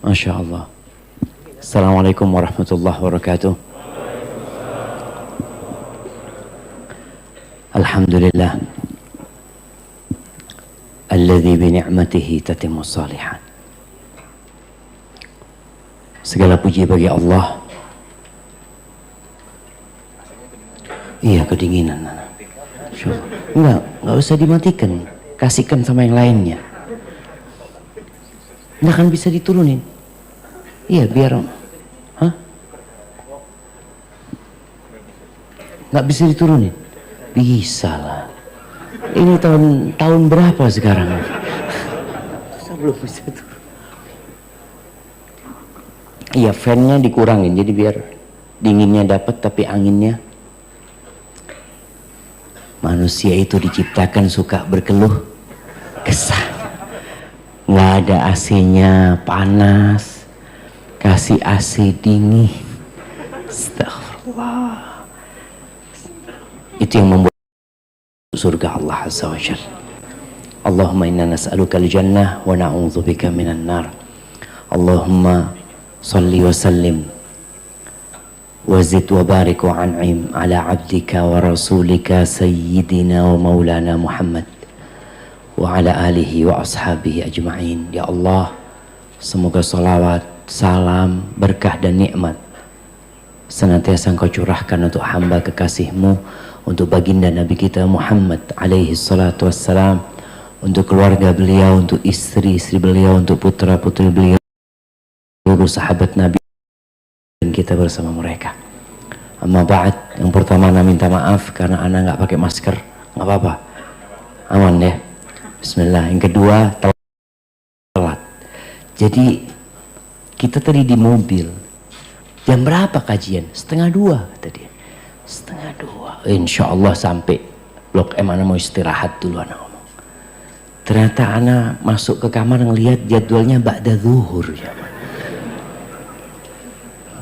Masya Allah. Assalamualaikum warahmatullahi wabarakatuh. Alhamdulillah alladzi bi ni'matihi tatimmu shalihat. Segala puji bagi Allah. Iya, kedinginan. Enggak usah dimatikan. Kasihkan sama yang lainnya. Nggak akan bisa diturunin. Iya, biar nggak bisa diturunin. Bisa lah. Ini tahun berapa sekarang? Saya belum bisa turun. Iya, fan-nya dikurangin jadi biar dinginnya dapat tapi anginnya. Manusia itu diciptakan suka berkeluh kesah. Nggak ada AC-nya panas, kasih AC dingin. Astagfirullah. Itu yang membuat surga Allah Azza wa Jalla. Allahumma inna nas'aluka al-jannah wa na'udzubika minan nar. Allahumma salli wa sallim wa zid wa barik wa an'im ala abdika wa rasulika sayyidina wa maulana Muhammad wa ala alihi wa ashabihi ajma'in. Ya Allah, semoga salawat, salam, berkah dan nikmat senantiasa Engkau curahkan untuk hamba kekasih-Mu, untuk baginda Nabi kita Muhammad alaihi salatu wassalam, untuk keluarga beliau, untuk istri-istri beliau, untuk putra-putri beliau, seluruh sahabat Nabi dan kita bersama mereka. Amma ba'd, yang pertama ana minta maaf karena ana nggak pakai masker. Nggak apa-apa, aman ya. Bismillah. Yang kedua, telat. Jadi kita tadi di mobil. Jam berapa kajian? 1:30 kata dia. 1:30. Insya Allah sampai Blok M. Ana mau istirahat dulu, ana ngomong. Ternyata ana masuk ke kamar ngelihat jadwalnya ba'da zuhur ya.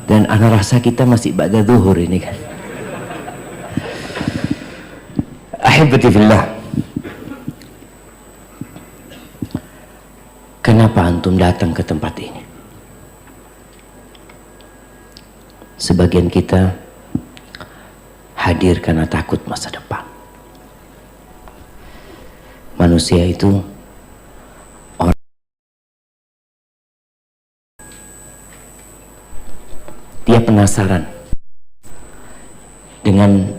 Dan ana rasa kita masih ba'da zuhur ini kan. Ahibati fillah. Kenapa antum datang ke tempat ini? Sebagian kita hadir karena takut masa depan. Manusia itu orang dia penasaran dengan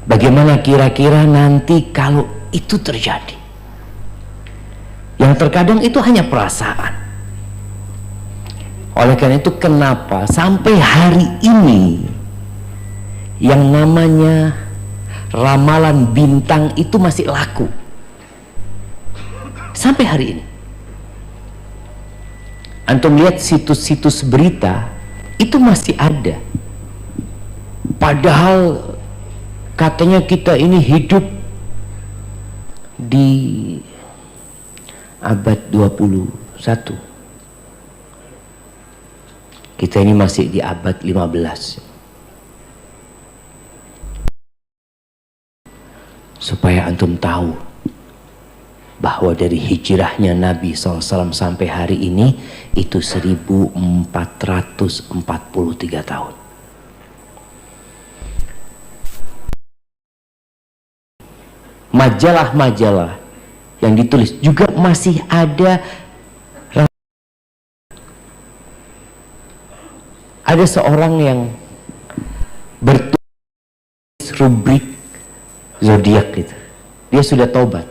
bagaimana kira-kira nanti kalau itu terjadi. Yang terkadang itu hanya perasaan. Oleh karena itu kenapa sampai hari ini yang namanya ramalan bintang itu masih laku. Sampai hari ini. Antum lihat situs-situs berita itu masih ada. Padahal katanya kita ini hidup di abad 21. Kita ini masih di abad 15. Supaya antum tahu bahwa dari hijrahnya Nabi SAW sampai hari ini itu 1443 tahun. Majalah-majalah yang ditulis juga masih ada. Ada seorang yang bertulis rubrik zodiak gitu. Dia sudah taubat.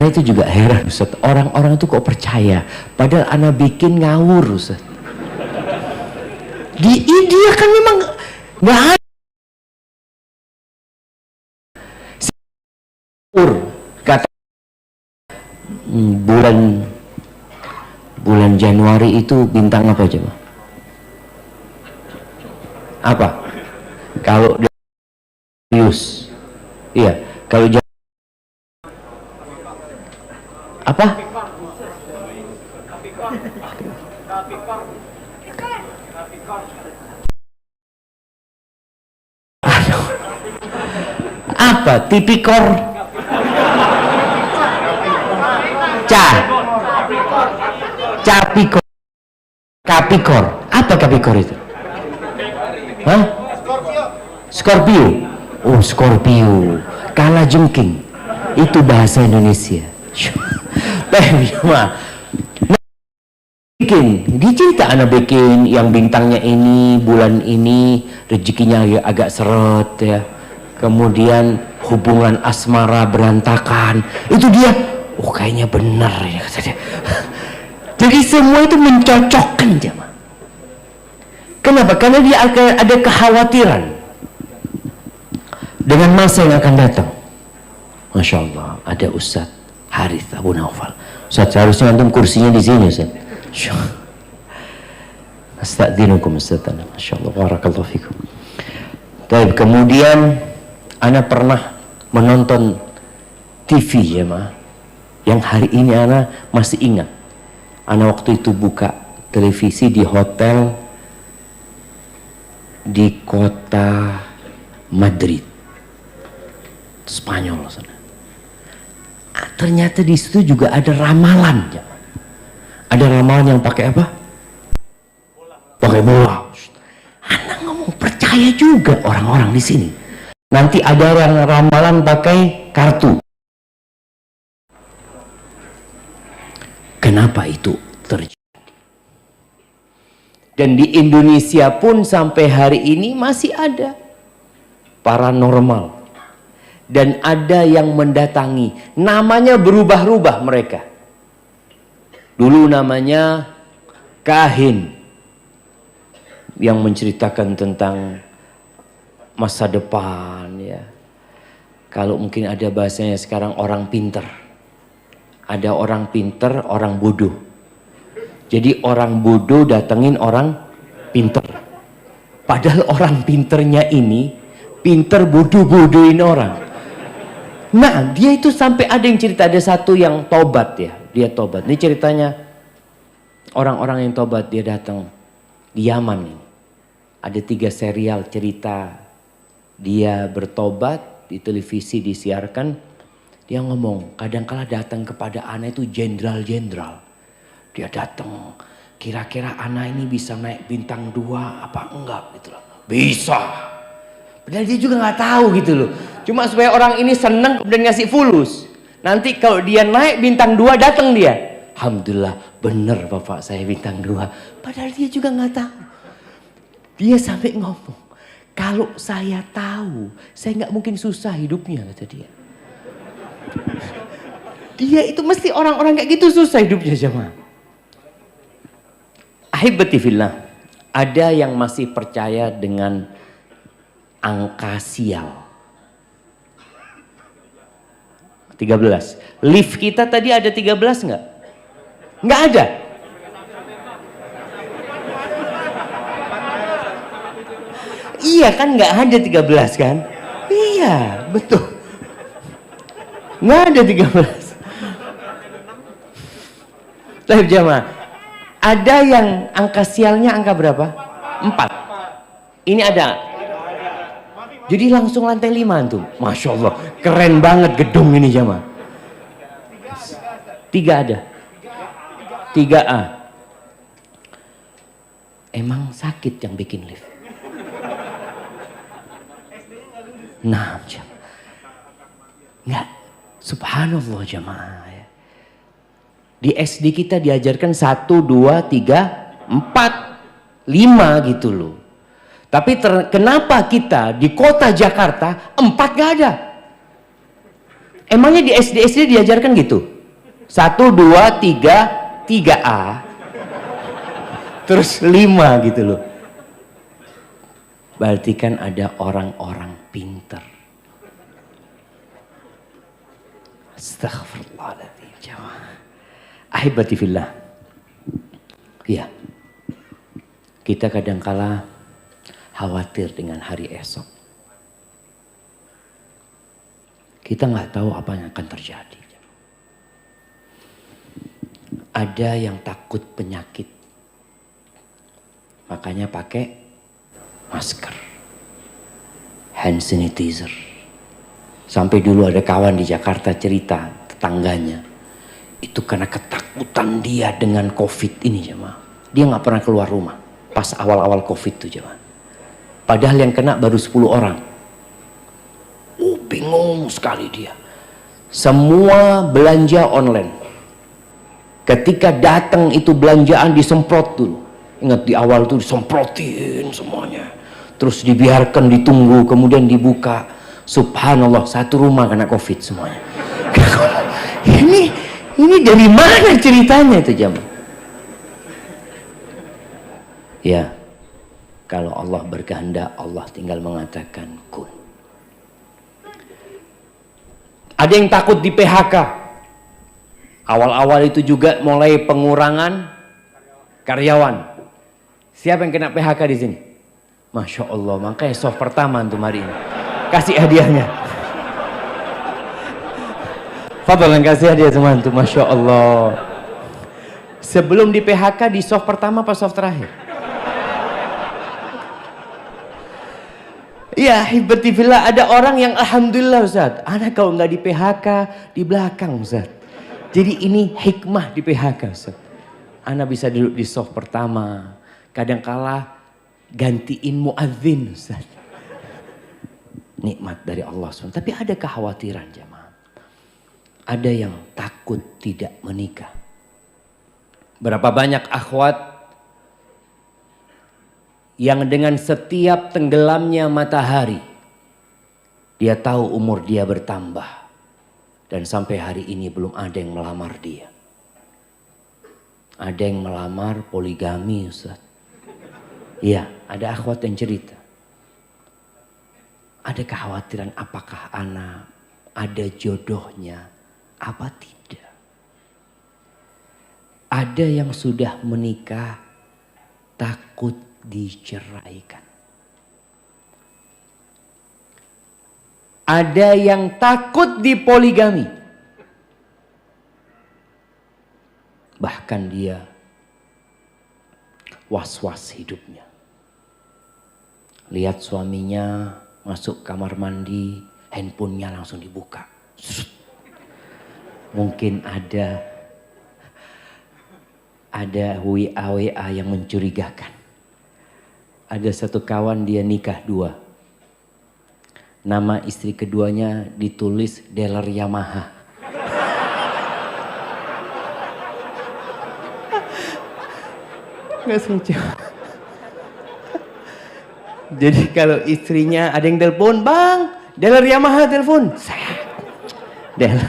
Itu juga heran Ustaz, orang-orang itu kok percaya padahal ana bikin ngawur Ustaz. Di India kan memang nggak ada. Kata bulan Januari itu bintang apa coba? Apa? Kalau Aquarius, iya. Kalau apa? Apa? Tipikor? Capikor? Kapikor? Apa kapikor itu? Hah? Scorpio. Oh, Scorpio. Kala jengking. Itu bahasa Indonesia. Dia cerita anak bikin yang bintangnya ini, bulan ini rezekinya agak seret ya. Kemudian hubungan asmara berantakan. Itu dia, oh kayaknya benar ya kata dia. Jadi semua itu mencocokkan jemaah. Kenapa? Karena dia akan ada kekhawatiran dengan masa yang akan datang. Masya Allah, ada Ustadz Harith Abu Naufal. Ustadz, seharusnya antum kursinya di sini Ustadz. Astagfirullahaladzim Ustadz. Masya Allah, barakallahu fikum. Tapi kemudian ana pernah menonton TV jemaah, yang hari ini ana masih ingat. Ana waktu itu buka televisi di hotel di kota Madrid, Spanyol sana. Ternyata di situ juga ada ramalan. Ada ramalan yang pakai apa? Pakai bola. Anak ngomong percaya juga orang-orang di sini. Nanti ada ramalan pakai kartu. Kenapa itu terjadi? Dan di Indonesia pun sampai hari ini masih ada paranormal. Dan ada yang mendatangi. Namanya berubah-ubah mereka. Dulu namanya kahin. Yang menceritakan tentang masa depan ya. Kalau mungkin ada bahasanya sekarang orang pinter. Ada orang pinter, orang bodoh. Jadi orang bodoh datengin orang pinter. Padahal orang pinternya ini pinter bodoh-bodohin orang. Nah, dia itu sampai ada yang cerita, ada satu yang tobat ya. Dia tobat. Ini ceritanya orang-orang yang tobat, dia datang di Yaman ini. Ada 3 serial cerita dia bertobat, di televisi disiarkan. Dia ngomong, kadangkala datang kepada ana itu jenderal-jenderal. Dia datang, kira-kira ana ini bisa naik bintang 2 apa enggak gitu loh. Bisa. Padahal dia juga nggak tahu gitu loh. Cuma supaya orang ini seneng dan ngasih fulus. Nanti kalau dia naik bintang 2 datang dia. Alhamdulillah bener bapak saya bintang 2. Padahal dia juga nggak tahu. Dia sampai ngomong, kalau saya tahu, saya nggak mungkin susah hidupnya kata dia. Dia itu mesti orang-orang kayak gitu susah hidupnya jemaah. Ahibati fillah, ada yang masih percaya dengan angka sial. 13. Lift kita tadi ada 13 nggak? Nggak ada. Iya kan nggak ada 13 kan? Iya betul. Nggak ada 13. Tapi jemaah, ada yang angka sialnya angka berapa? 4. Ini ada. Jadi langsung lantai 5 tuh. Masya Allah, keren banget gedung ini jemaah. 3 ada. 3A. Emang sakit yang bikin lift. Nah, enggak. Subhanallah jemaah. Di SD kita diajarkan 1, 2, 3, 4, 5 gitu loh. Tapi kenapa kita di kota Jakarta 4 gak ada? Emangnya di SD diajarkan gitu? 1, 2, 3, 3A. Terus 5 gitu loh. Berarti kan ada orang-orang pinter. Astaghfirullahaladzim jemaah. Ahibati fillah. Iya. Kita kadangkala khawatir dengan hari esok. Kita nggak tahu apa yang akan terjadi. Ada yang takut penyakit. Makanya pakai masker, hand sanitizer. Sampai dulu ada kawan di Jakarta cerita, tetangganya itu karena ketakutan dia dengan COVID ini jemaah. Dia nggak pernah keluar rumah pas awal-awal COVID itu jemaah. Padahal yang kena baru 10 orang. Bingung sekali dia. Semua belanja online. Ketika datang itu belanjaan disemprot dulu. Ingat di awal itu disemprotin semuanya. Terus dibiarkan ditunggu, kemudian dibuka. Subhanallah, satu rumah kena COVID semuanya. Ini dari mana ceritanya itu jemaah? Ya, kalau Allah berkehendak, Allah tinggal mengatakan kun. Ada yang takut di PHK. Awal-awal itu juga mulai pengurangan karyawan. Siapa yang kena PHK di sini? Masya Allah, makanya soft pertama untuk hari ini. Kasih hadiahnya. Fadlan kasih hadiah teman-teman, Masya Allah. Sebelum di PHK di soft pertama apa soft terakhir? Ya, hibatifillah, ada orang yang alhamdulillah Ustaz, anak kalau nggak di PHK di belakang Ustaz. Jadi ini hikmah di PHK Ustaz. Anak bisa duduk di soft pertama, kadangkala gantiin muadzin Ustaz. Nikmat dari Allah SWT. Tapi ada kekhawatiran jemaah. Ada yang takut tidak menikah. Berapa banyak akhwat yang dengan setiap tenggelamnya matahari dia tahu umur dia bertambah dan sampai hari ini belum ada yang melamar dia. Ada yang melamar poligami Ustaz. Iya, ada akhwat yang cerita. Ada kekhawatiran apakah anak ada jodohnya apa tidak. Ada yang sudah menikah takut diceraikan. Ada yang takut dipoligami. Bahkan dia was-was hidupnya. Lihat suaminya masuk kamar mandi, handphonenya langsung dibuka. Mungkin ada WA yang mencurigakan. Ada satu kawan dia nikah 2. Nama istri keduanya ditulis dealer Yamaha. Gak lucu. Jadi kalau istrinya ada yang telepon, bang, dealer Yamaha telepon. Dealer.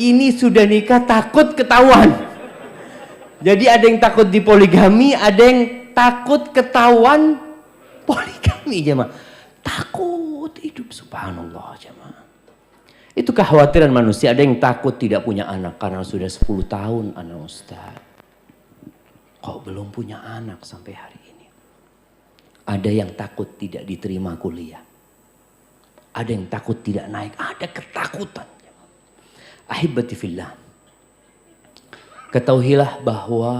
Ini sudah nikah takut ketahuan. Jadi ada yang takut dipoligami, ada yang takut ketahuan poligami jemaah. Takut hidup subhanallah jemaah. Itu kekhawatiran manusia. Ada yang takut tidak punya anak karena sudah 10 tahun anak Ustaz. Kok belum punya anak sampai hari ini? Ada yang takut tidak diterima kuliah. Ada yang takut tidak naik. Ada ketakutan. Ahibati fillah. Ketahuilah bahwa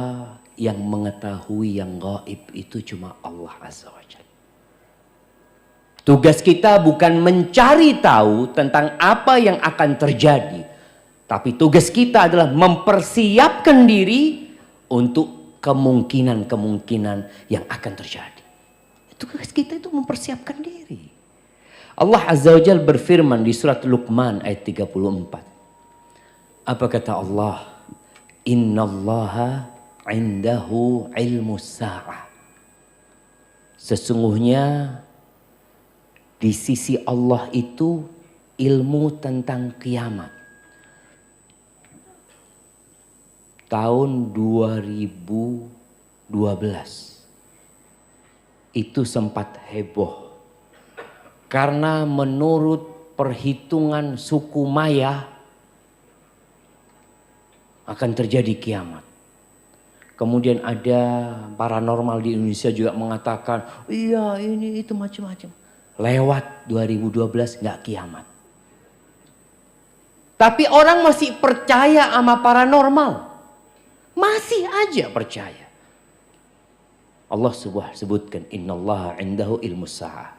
yang mengetahui yang gaib itu cuma Allah Azza wa Jalla. Tugas kita bukan mencari tahu tentang apa yang akan terjadi. Tapi tugas kita adalah mempersiapkan diri untuk kemungkinan-kemungkinan yang akan terjadi. Tugas kita itu mempersiapkan diri. Allah Azza wa Jalla berfirman di surat Luqman ayat 34. Apa kata Allah? Innallaha indahu ilmu sa'ah. Sesungguhnya di sisi Allah itu ilmu tentang kiamat. Tahun 2012 itu sempat heboh. Karena menurut perhitungan suku Maya akan terjadi kiamat. Kemudian ada paranormal di Indonesia juga mengatakan, iya ini itu macam-macam. Lewat 2012 nggak kiamat. Tapi orang masih percaya sama paranormal. Masih aja percaya. Allah sebutkan, innallaha indahu ilmu sa'ah.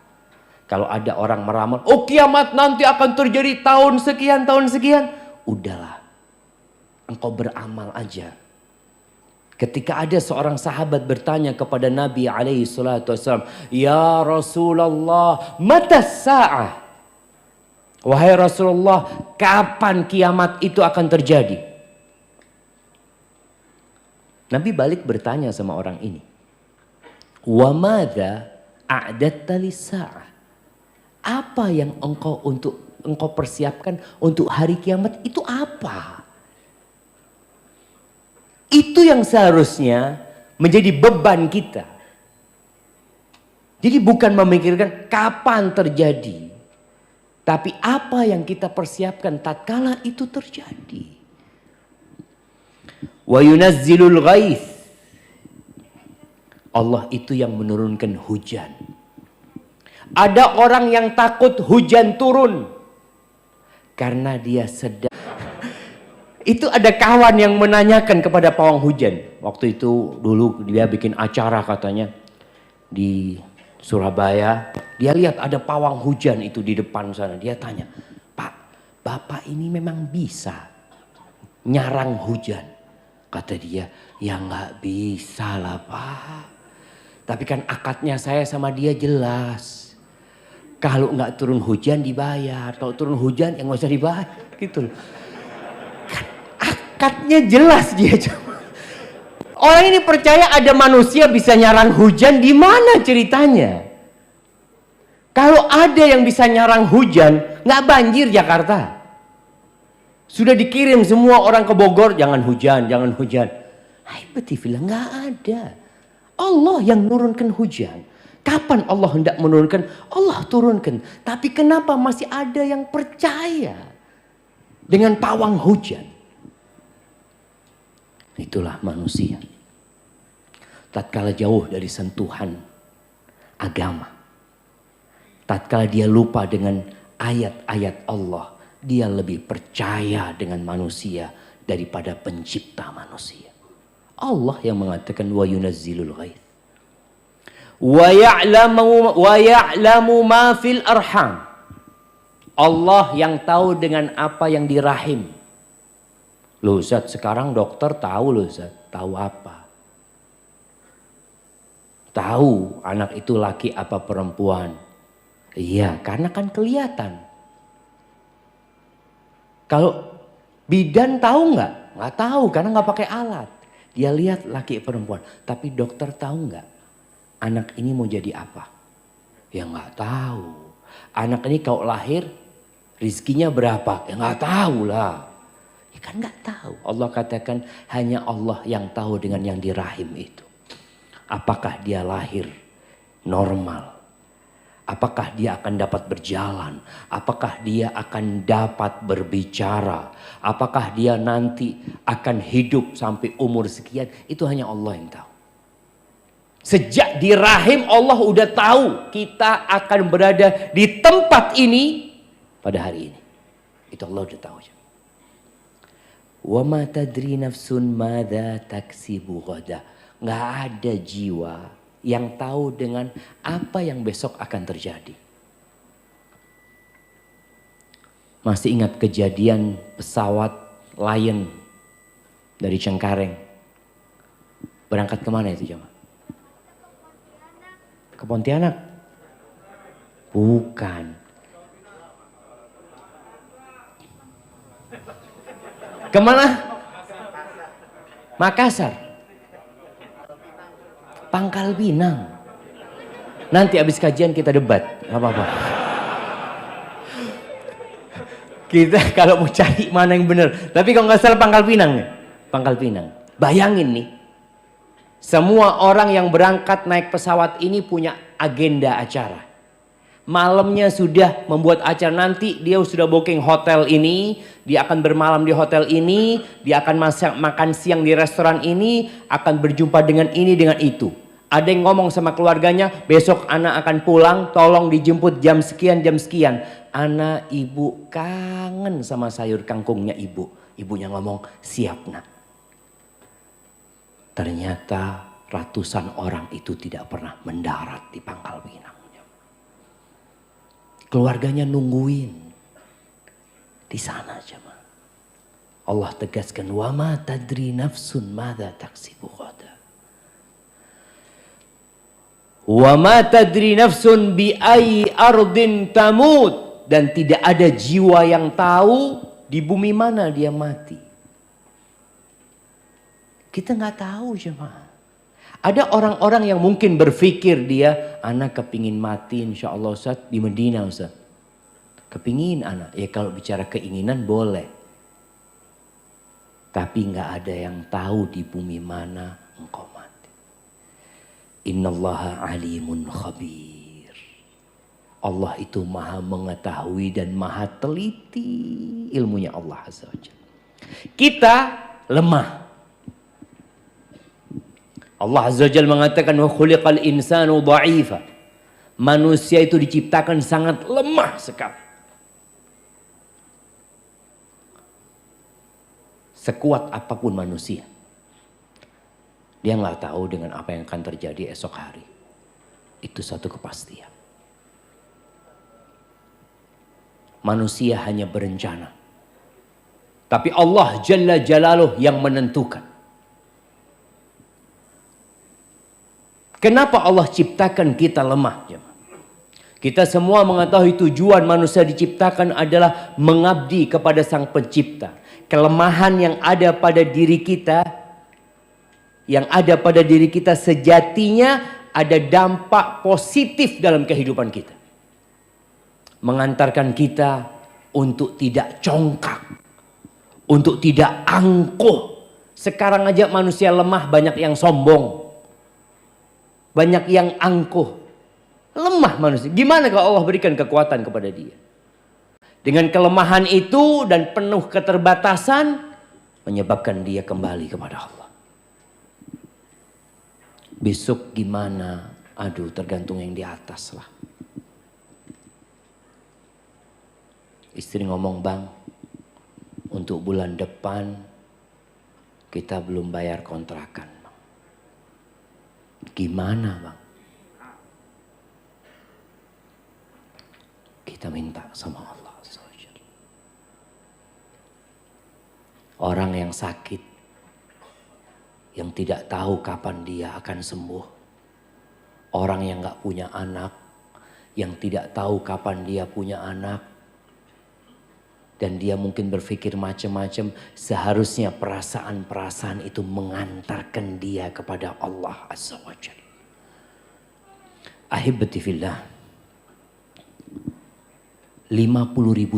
Kalau ada orang meramal, oh kiamat nanti akan terjadi tahun sekian, tahun sekian. Udahlah, engkau beramal aja. Ketika ada seorang sahabat bertanya kepada Nabi alaihi salatu wassalam, ya Rasulullah, mata sa'ah? Wahai Rasulullah, kapan kiamat itu akan terjadi? Nabi balik bertanya sama orang ini, wa madza a'datta lis-sa'ah? Apa yang engkau persiapkan untuk hari kiamat itu apa? Itu yang seharusnya menjadi beban kita. Jadi bukan memikirkan kapan terjadi, tapi apa yang kita persiapkan tatkala itu terjadi. Wa yunazzilul ghaith. Allah itu yang menurunkan hujan. Ada orang yang takut hujan turun karena dia sedang. Itu ada kawan yang menanyakan kepada pawang hujan. Waktu itu dulu dia bikin acara katanya di Surabaya. Dia lihat ada pawang hujan itu di depan sana. Dia tanya, Pak, Bapak ini memang bisa nyarang hujan? Kata dia, ya nggak bisa lah Pak. Tapi kan akadnya saya sama dia jelas. Kalau nggak turun hujan dibayar. Kalau turun hujan ya nggak usah dibayar. Gitu loh. Kan akadnya jelas dia. Orang ini percaya ada manusia bisa nyarang hujan. Di mana ceritanya? Kalau ada yang bisa nyarang hujan, nggak banjir Jakarta. Sudah dikirim semua orang ke Bogor, jangan hujan, jangan hujan. Bilang nggak ada. Allah yang menurunkan hujan. Kapan Allah hendak menurunkan? Allah turunkan. Tapi kenapa masih ada yang percaya dengan pawang hujan? Itulah manusia. Tatkala jauh dari sentuhan agama. Tatkala dia lupa dengan ayat-ayat Allah. Dia lebih percaya dengan manusia daripada pencipta manusia. Allah yang mengatakan wa yunazzilul ghaith. Wa ya'lamu ma fil arham. Allah yang tahu dengan apa yang di rahim. Loh Ustaz, sekarang dokter tahu loh Ustaz. Tahu apa? Tahu anak itu laki apa perempuan. Iya, karena kan kelihatan. Kalau bidan tahu nggak? Nggak tahu karena nggak pakai alat. Dia lihat laki perempuan. Tapi dokter tahu nggak? Anak ini mau jadi apa? Ya nggak tahu. Anak ini kalau lahir rizkinya berapa? Ya nggak tahu lah. Ya kan nggak tahu. Allah katakan hanya Allah yang tahu dengan yang di rahim itu. Apakah dia lahir normal? Apakah dia akan dapat berjalan? Apakah dia akan dapat berbicara? Apakah dia nanti akan hidup sampai umur sekian? Itu hanya Allah yang tahu. Sejak di rahim Allah udah tahu kita akan berada di tempat ini pada hari ini. Itu Allah udah tahu. Wa ma tadri nafsun madza taksibu ghada. Nggak ada jiwa yang tahu dengan apa yang besok akan terjadi. Masih ingat kejadian pesawat Lion dari Cengkareng berangkat kemana itu jemaah? Ke Pontianak? Bukan. Kemana? Makassar. Pangkal Pinang. Nanti habis kajian kita debat, nggak apa-apa. Kita kalau mau cari mana yang benar. Tapi kalau nggak salah Pangkal Pinang nih. Pangkal Pinang. Bayangin nih. Semua orang yang berangkat naik pesawat ini punya agenda acara. Malamnya sudah membuat acara, nanti dia sudah booking hotel ini, dia akan bermalam di hotel ini, dia akan makan siang di restoran ini, akan berjumpa dengan ini dengan itu. Ada yang ngomong sama keluarganya, besok anak akan pulang, tolong dijemput jam sekian, jam sekian. Anak ibu kangen sama sayur kangkungnya ibu. Ibunya ngomong, siap nak. Ternyata ratusan orang itu tidak pernah mendarat di Pangkal Pinang. Keluarganya nungguin di sana jemaah. Allah tegaskan, wa ma tadri nafsun madza taksibu ghadan. Wa ma tadri nafsun bi ayyi ardin tamut, dan tidak ada jiwa yang tahu di bumi mana dia mati. Kita nggak tahu jemaah. Ada orang-orang yang mungkin berpikir dia, anak kepingin mati insya Allah Ustaz di Medina Ustaz. Kepingin anak, ya kalau bicara keinginan boleh. Tapi nggak ada yang tahu di bumi mana engkau mati. Innallaha alimun khabir. Allah itu maha mengetahui dan maha teliti ilmunya Allah Azza wa Jalla. Kita lemah. Allah Azza wa Jalla mengatakan wa khuliqal insanu dha'ifa. Manusia itu diciptakan sangat lemah sekali. Sekuat apapun manusia, dia nggak tahu dengan apa yang akan terjadi esok hari. Itu satu kepastian. Manusia hanya berencana. Tapi Allah Jalla Jalaluh yang menentukan. Kenapa Allah ciptakan kita lemah? Kita semua mengetahui tujuan manusia diciptakan adalah mengabdi kepada Sang Pencipta. Kelemahan yang ada pada diri kita, sejatinya ada dampak positif dalam kehidupan kita. Mengantarkan kita untuk tidak congkak, untuk tidak angkuh. Sekarang aja manusia lemah, banyak yang sombong. Banyak yang angkuh. Lemah manusia. Gimana kalau Allah berikan kekuatan kepada dia? Dengan kelemahan itu dan penuh keterbatasan, menyebabkan dia kembali kepada Allah. Besok gimana? Aduh, tergantung yang di atas lah. Istri ngomong, bang, untuk bulan depan kita belum bayar kontrakan. Gimana bang? Kita minta sama Allah. Orang yang sakit, yang tidak tahu kapan dia akan sembuh. Orang yang gak punya anak, yang tidak tahu kapan dia punya anak. Dan dia mungkin berpikir macam-macam. Seharusnya perasaan-perasaan itu mengantarkan dia kepada Allah Azza wa Jalla. Ahibati fillah. 50.000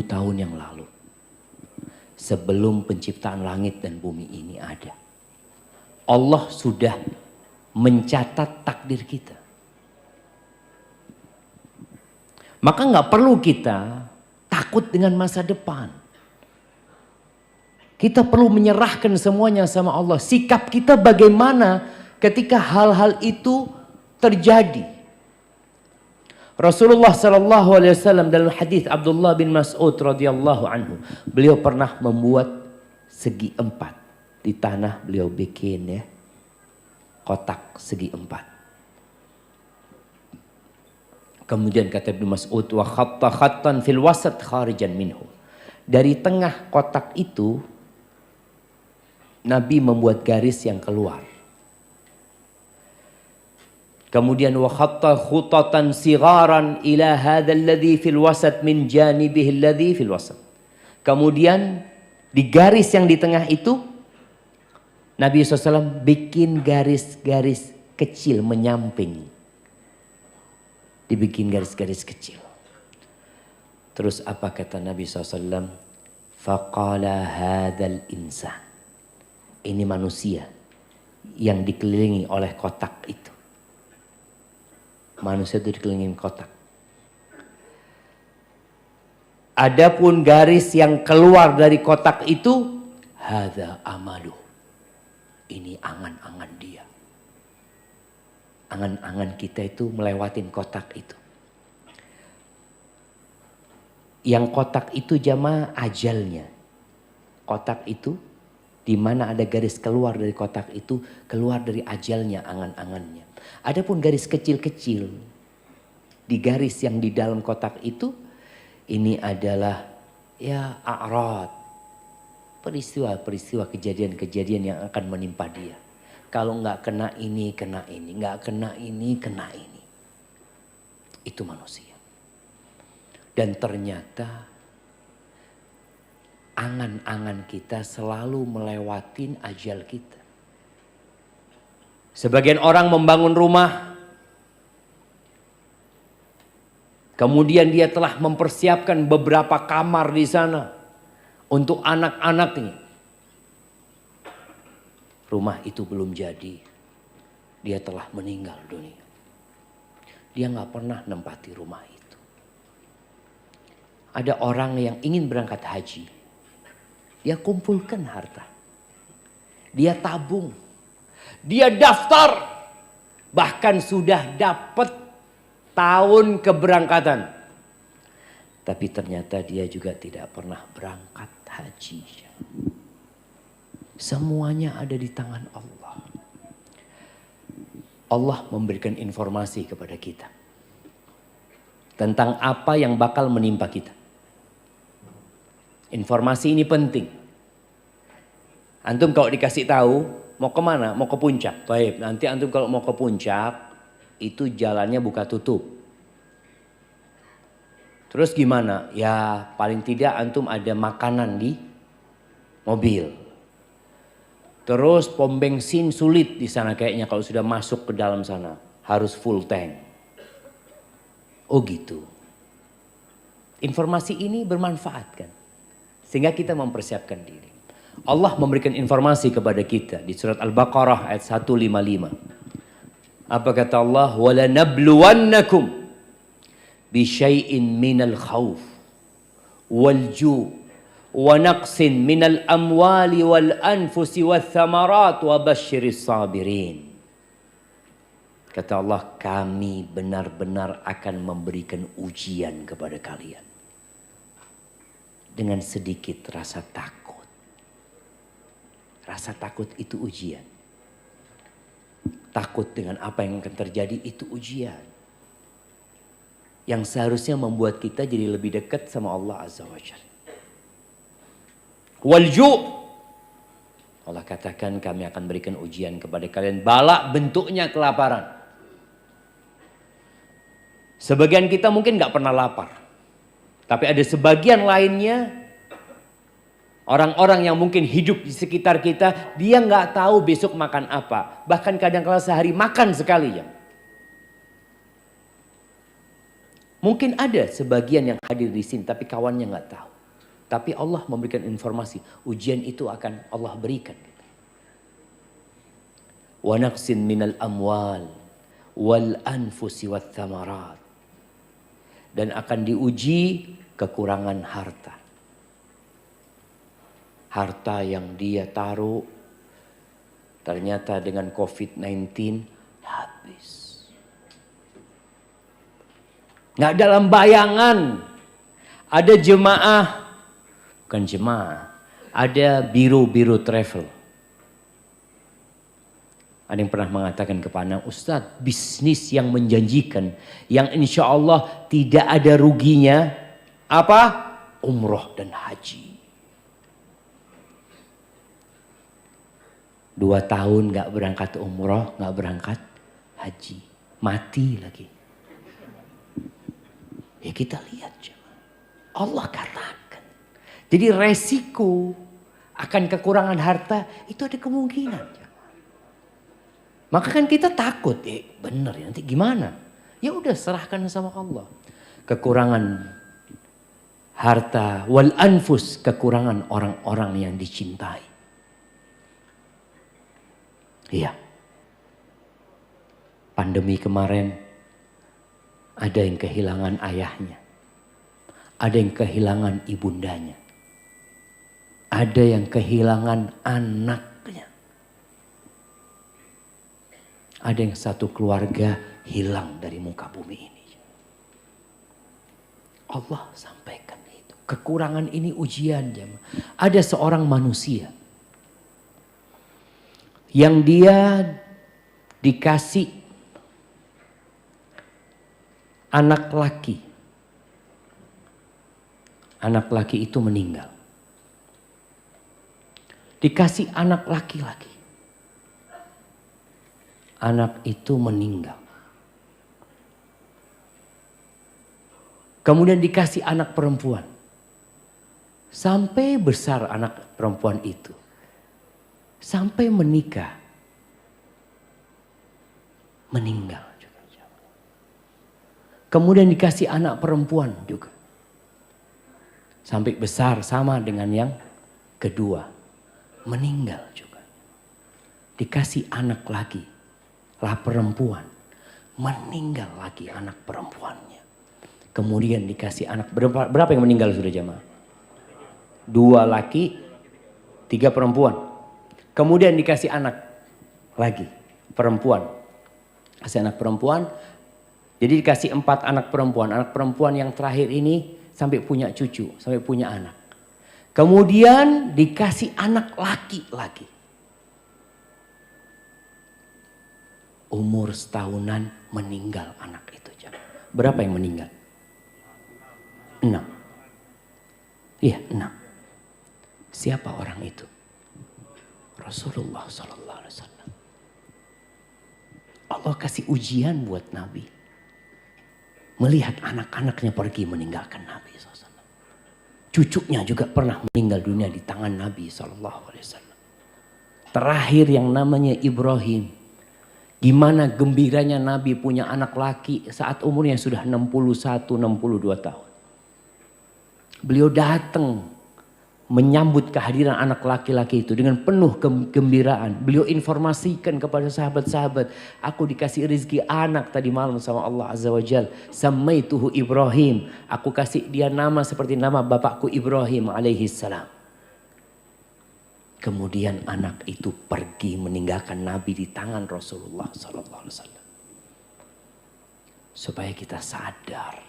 tahun yang lalu, sebelum penciptaan langit dan bumi ini ada, Allah sudah mencatat takdir kita. Maka nggak perlu kita takut dengan masa depan. Kita perlu menyerahkan semuanya sama Allah. Sikap kita bagaimana ketika hal-hal itu terjadi? Rasulullah sallallahu alaihi wasallam dalam hadis Abdullah bin Mas'ud radhiyallahu anhu, beliau pernah membuat segi 4 di tanah. Beliau bikin ya kotak segi 4. Kemudian kata Ibnu Mas'ud, wa khatta khattan fil wasat kharijan minhu. Dari tengah kotak itu Nabi membuat garis yang keluar. Kemudian wa khatta khutatan sigharan ila hadzal ladzi fil wasat min janibihi alladzi fil wasat. Kemudian di garis yang di tengah itu Nabi SAW bikin garis-garis kecil menyamping. Dibikin garis-garis kecil. Terus apa kata Nabi SAW? Faqala hadzal insan. Ini manusia yang dikelilingi oleh kotak itu. Manusia itu dikelilingi kotak. Adapun garis yang keluar dari kotak itu, hadza amaluh. Ini angan-angan dia. Angan-angan kita itu melewatin kotak itu. Yang kotak itu jamaah ajalnya. Kotak itu di mana ada garis keluar dari kotak itu, keluar dari ajalnya angan-angannya. Adapun garis kecil-kecil di garis yang di dalam kotak itu Ini adalah ya a'rad, peristiwa-peristiwa, kejadian-kejadian yang akan menimpa dia. Kalau nggak kena ini, kena ini. Nggak kena ini, kena ini. Itu manusia. Dan ternyata angan-angan kita selalu melewatin ajal kita. Sebagian orang membangun rumah, kemudian dia telah mempersiapkan beberapa kamar di sana untuk anak-anaknya. Rumah itu belum jadi, dia telah meninggal dunia. Dia nggak pernah nempati rumah itu. Ada orang yang ingin berangkat haji, dia kumpulkan harta, dia tabung, dia daftar, bahkan sudah dapat tahun keberangkatan. Tapi ternyata dia juga tidak pernah berangkat haji. Semuanya ada di tangan Allah. Allah memberikan informasi kepada kita tentang apa yang bakal menimpa kita. Informasi ini penting. Antum kalau dikasih tahu mau kemana? Mau ke puncak. Baik, nanti antum kalau mau ke puncak itu jalannya buka tutup. Terus gimana? Ya paling tidak antum ada makanan di mobil. Terus pom bensin sulit di sana kayaknya kalau sudah masuk ke dalam sana. Harus full tank. Oh gitu. Informasi ini bermanfaat kan? Sehingga kita mempersiapkan diri. Allah memberikan informasi kepada kita di surat Al-Baqarah ayat 155. Apa kata Allah? وَلَنَبْلُوَنَّكُمْ بِشَيْءٍ مِّنَ الْخَوْفِ وَالْجُوعِ وَنَقْصٍ مِّنَ الْأَمْوَالِ وَالْأَنْفُسِ وَالثَّمَرَاتِ وَبَشِّرِ الصَّابِرِينَ. Kata Allah, kami benar-benar akan memberikan ujian kepada kalian. Dengan sedikit rasa takut. Rasa takut itu ujian. Takut dengan apa yang akan terjadi itu ujian. Yang seharusnya membuat kita jadi lebih dekat sama Allah Azza wa Jalla. Walju'. Allah katakan kami akan berikan ujian kepada kalian. Bala bentuknya kelaparan. Sebagian kita mungkin gak pernah lapar. Tapi ada sebagian lainnya, orang-orang yang mungkin hidup di sekitar kita, dia nggak tahu besok makan apa. Bahkan kadang-kala sehari makan sekali ya. Mungkin ada sebagian yang hadir di sini, tapi kawannya nggak tahu. Tapi Allah memberikan informasi, ujian itu akan Allah berikan. Wa naqsin minal amwal wal anfusi wath thamarat. Dan akan diuji kekurangan harta. Harta yang dia taruh ternyata dengan COVID-19 habis. Nggak dalam bayangan ada jemaah, bukan jemaah, ada biro-biro travel. Ada yang pernah mengatakan kepada Ustadz, bisnis yang menjanjikan, yang insya Allah tidak ada ruginya, apa? Umroh dan haji. 2 tahun gak berangkat umroh, gak berangkat haji. Mati lagi. Ya kita lihat jemaah. Allah katakan. Jadi resiko akan kekurangan harta itu ada kemungkinan. Maka kan kita takut, bener ya nanti gimana? Ya udah serahkan sama Allah. Kekurangan harta wal anfus, kekurangan orang-orang yang dicintai. Iya. Pandemi kemarin ada yang kehilangan ayahnya. Ada yang kehilangan ibundanya. Ada yang kehilangan anaknya. Ada yang satu keluarga hilang dari muka bumi ini. Allah sampaikan itu. Kekurangan ini ujian jemaah. Ada seorang manusia yang dia dikasih anak laki. anak laki itu meninggal. Dikasih anak laki-laki. Anak itu meninggal. Kemudian dikasih anak perempuan. Sampai besar anak perempuan itu. Sampai menikah. Meninggal juga. Kemudian dikasih anak perempuan juga. Sampai besar sama dengan yang kedua. Meninggal juga. Dikasih anak lagi. Lah perempuan. Meninggal lagi anak perempuannya. Kemudian dikasih anak. Berapa yang meninggal sudah jamaah? 2 laki, 3 perempuan. Kemudian dikasih anak lagi. Perempuan. Kasih anak perempuan. Jadi dikasih 4 anak perempuan. Anak perempuan yang terakhir ini sampai punya cucu. Sampai punya anak. Kemudian dikasih anak laki lagi. Umur setahunan meninggal anak itu. Berapa yang meninggal? 6. Iya 6. Siapa orang itu? Rasulullah Sallallahu Alaihi Wasallam. Allah kasih ujian buat Nabi. Melihat anak-anaknya pergi meninggalkan Nabi SAW. Cucunya juga pernah meninggal dunia di tangan Nabi SAW. Terakhir yang namanya Ibrahim. Gimana gembiranya Nabi punya anak laki saat umurnya sudah 61-62 tahun. Beliau datang menyambut kehadiran anak laki-laki itu dengan penuh kegembiraan. Beliau informasikan kepada sahabat-sahabat, aku dikasih rezeki anak tadi malam sama Allah Azza wa Jal. Samaituhu Ibrahim. Aku kasih dia nama seperti nama bapakku Ibrahim alaihi salam. Kemudian anak itu pergi meninggalkan Nabi di tangan Rasulullah sallallahu alaihi wasallam. Supaya kita sadar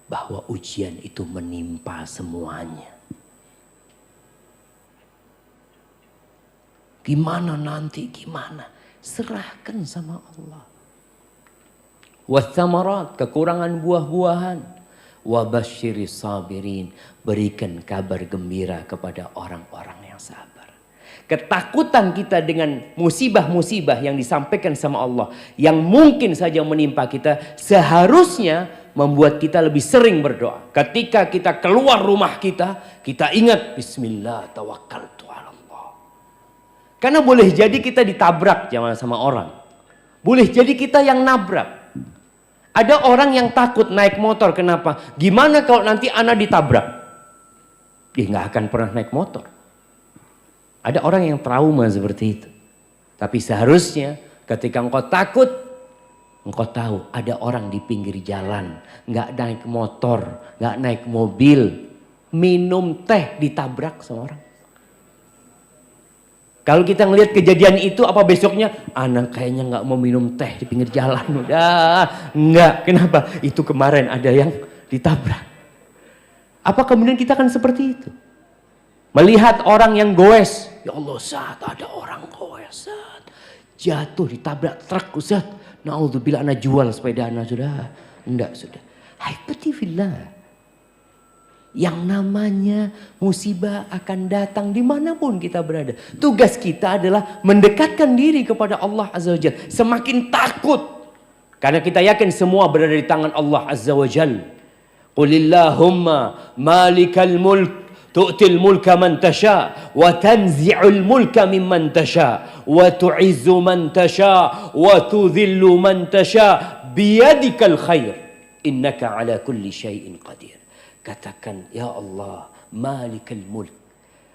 bahwa ujian itu menimpa semuanya. Gimana nanti, gimana? Serahkan sama Allah. Wathamarat, kekurangan buah-buahan. Wabasyiris sabirin, berikan kabar gembira kepada orang-orang yang sabar. Ketakutan kita dengan musibah-musibah yang disampaikan sama Allah, yang mungkin saja menimpa kita, seharusnya membuat kita lebih sering berdoa. Ketika kita keluar rumah kita ingat Bismillah tawakkaltu ala Allah. Karena boleh jadi kita ditabrak jangan sama orang. Boleh jadi kita yang nabrak. Ada orang yang takut naik motor, kenapa? Gimana kalau nanti anak ditabrak? Dia nggak akan pernah naik motor. Ada orang yang trauma seperti itu. Tapi seharusnya ketika engkau takut, engkau tahu ada orang di pinggir jalan. Nggak naik motor, nggak naik mobil. Minum teh ditabrak sama orang. Kalau kita ngelihat kejadian itu, apa besoknya? Anak kayaknya nggak mau minum teh di pinggir jalan. Udah, nggak. Kenapa? Itu kemarin ada yang ditabrak. Apa kemudian kita akan seperti itu? Melihat orang yang goes. Ya Allah, saat ada orang goes. Saat jatuh ditabrak truk. Ustaz, na'udzubillah, anak jual sepeda anak sudah. Enggak, sudah. Haibati-fillah. Yang namanya musibah akan datang dimanapun kita berada. Tugas kita adalah mendekatkan diri kepada Allah Azza wa Jalla. Semakin takut. Karena kita yakin semua berada di tangan Allah Azza wa Jalla. Qulillahumma malikal mulk. Tu'til mulka man tasha. Wa tanzi'ul mulka mimman tasha. Wa tu'izzu man tasha. Wa tudhillu man tasha. Biyadikal khair. Innaka ala kulli syai'in qadir. Katakan, ya Allah, malikal mulk.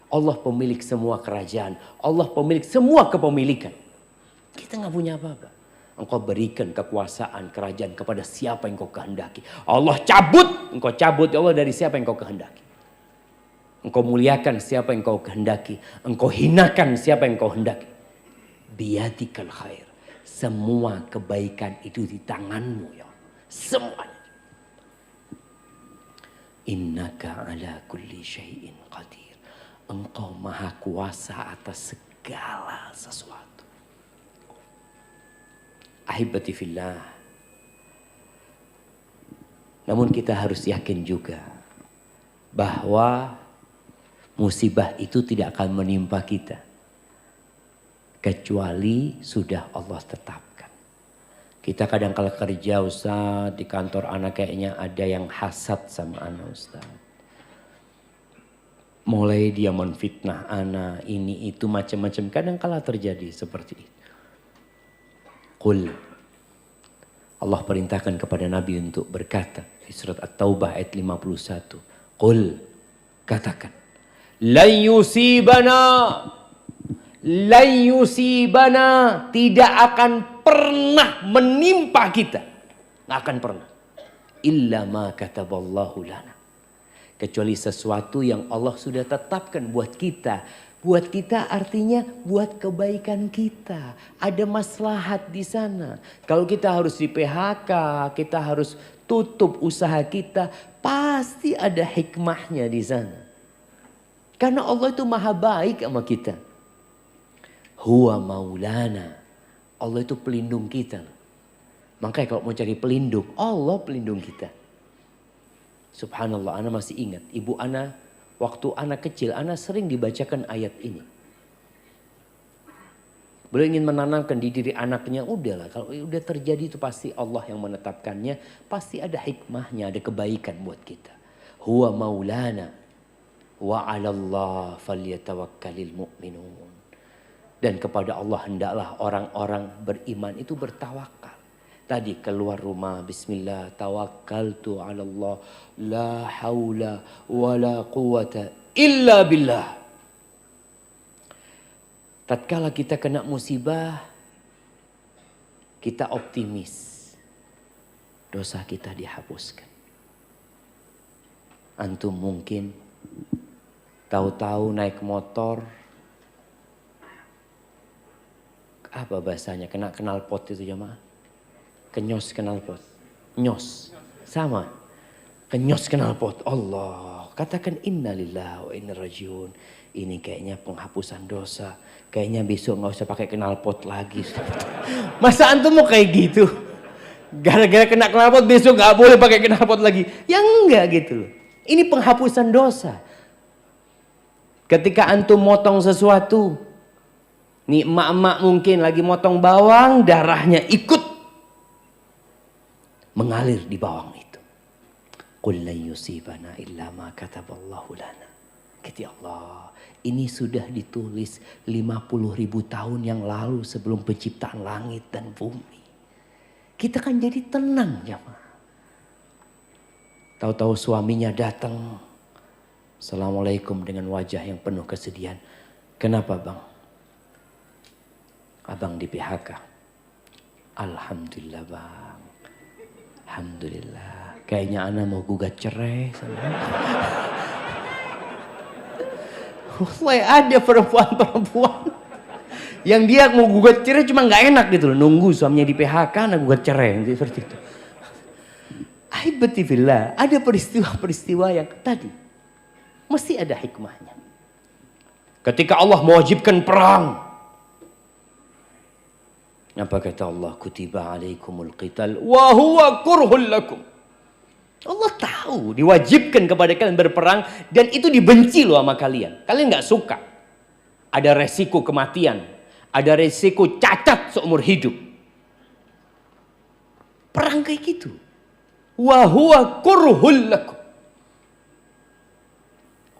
Allah pemilik semua kerajaan. Allah pemilik semua kepemilikan. Kita nggak punya apa-apa. Engkau berikan kekuasaan kerajaan kepada siapa yang kau kehendaki. Allah cabut, engkau cabut ya Allah dari siapa yang kau kehendaki. Engkau muliakan siapa yang kau kehendaki. Engkau hinakan siapa yang kau hendaki. Biyadikal khair. Semua kebaikan itu di tanganmu ya Allah. Semuanya. Innaka ala kulli syai'in qadir. Engkau maha kuasa atas segala sesuatu. Ahibati fillah. Namun kita harus yakin juga bahwa musibah itu tidak akan menimpa kita kecuali sudah Allah tetapkan. Kita kadang kala kerja Ustaz, di kantor anak kayaknya ada yang hasad sama anak Ustaz. Mulai dia menfitnah anak, ini itu macam-macam, kadang kala terjadi seperti itu. Qul, Allah perintahkan kepada Nabi untuk berkata di surat At-Taubah ayat 51. Qul, katakan, lan yusibana, tidak akan pernah menimpa kita. Nggak akan pernah. Illa ma kataballahu lana. Kecuali sesuatu yang Allah sudah tetapkan buat kita. Buat kita artinya buat kebaikan kita. Ada maslahat di sana. Kalau kita harus di PHK, kita harus tutup usaha kita, pasti ada hikmahnya di sana. Karena Allah itu maha baik sama kita. Huwa maulana. Allah itu pelindung kita. Makanya kalau mau cari pelindung, Allah pelindung kita. Subhanallah, ana masih ingat ibu ana waktu anak kecil, ana sering dibacakan ayat ini. Beliau ingin menanamkan di diri anaknya, udahlah kalau udah terjadi itu pasti Allah yang menetapkannya, pasti ada hikmahnya, ada kebaikan buat kita. Huwa maulana wa 'alallah falyatawakkalul mu'minun. Dan kepada Allah hendaklah orang-orang beriman itu bertawakal. Tadi keluar rumah, bismillah, tawakkaltu 'ala Allah, la haula wala quwata illa billah. Tatkala kita kena musibah, kita optimis. Dosa kita dihapuskan. Antum mungkin tahu-tahu naik motor, apa bahasanya, kena knalpot itu jemaah? Kenyos knalpot. Nyos. Sama. Kenyos knalpot. Allah. Katakan innalillahi wa inna rajiun. Ini kayaknya penghapusan dosa. Kayaknya besok gak usah pakai knalpot lagi. Masa antum mau kayak gitu? Gara-gara kena knalpot besok gak boleh pakai knalpot lagi. Ya enggak gitu. Ini penghapusan dosa. Ketika antum motong sesuatu. Nih emak-emak mungkin lagi motong bawang, darahnya ikut mengalir di bawang itu. Qul la yusibana illa ma kataballahu lana. Kata Allah, ini sudah ditulis 50.000 tahun yang lalu sebelum penciptaan langit dan bumi. Kita kan jadi tenang jemaah. Tahu-tahu suaminya datang, Assalamualaikum dengan wajah yang penuh kesedihan. Kenapa bang? Abang di PHK. Alhamdulillah bang. Alhamdulillah. Kayaknya ana mau gugat cerai. Wah, ada perempuan-perempuan yang dia mau gugat cerai cuma nggak enak gitu loh. Nunggu suaminya di PHK, ana gugat cerai seperti itu. Aibatifillah, ada peristiwa-peristiwa yang tadi mesti ada hikmahnya. Ketika Allah mewajibkan perang, apa kata Allah? Kutiba alaikumul qital wa huwa kurhul lakum. Allah tahu diwajibkan kepada kalian berperang dan itu dibenci loh sama kalian. Kalian gak suka. Ada resiko kematian. Ada resiko cacat seumur hidup. Perang kayak gitu. Wa huwa kurhul lakum.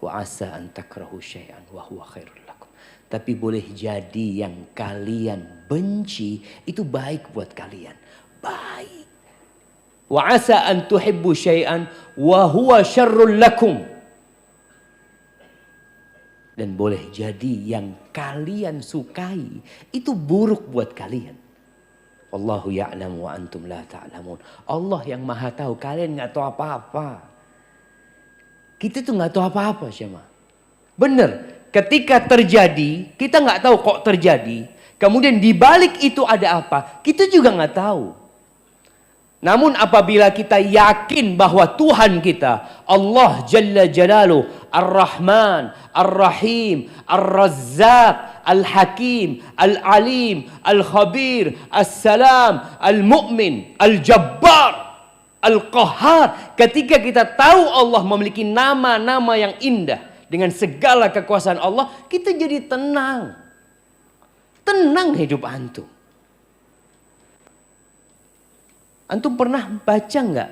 Wa asa an takrahu syai'an wa huwa khairul lakum. Tapi boleh jadi yang kalian benci itu baik buat kalian. Baik. Wa asa an tuhibbu syai'an wa huwa syarrul lakum. Dan boleh jadi yang kalian sukai itu buruk buat kalian. Wallahu ya'lamu wa antum la ta'lamun. Allah yang maha tahu, kalian gak tahu apa-apa. Kita tuh gak tahu apa-apa Syama. Bener. Ketika terjadi, kita nggak tahu kok terjadi. Kemudian di balik itu ada apa? Kita juga nggak tahu. Namun apabila kita yakin bahwa Tuhan kita, Allah Jalla Jalaluh, Ar-Rahman, Ar-Rahim, Ar-Razzaq, Al-Hakim, Al-Alim, Al-Khabir, As-Salam, Al-Mu'min, Al-Jabbar. Al-Qahhar. Ketika kita tahu Allah memiliki nama-nama yang indah dengan segala kekuasaan Allah, kita jadi tenang. Tenang hidup antum. Antum pernah baca nggak?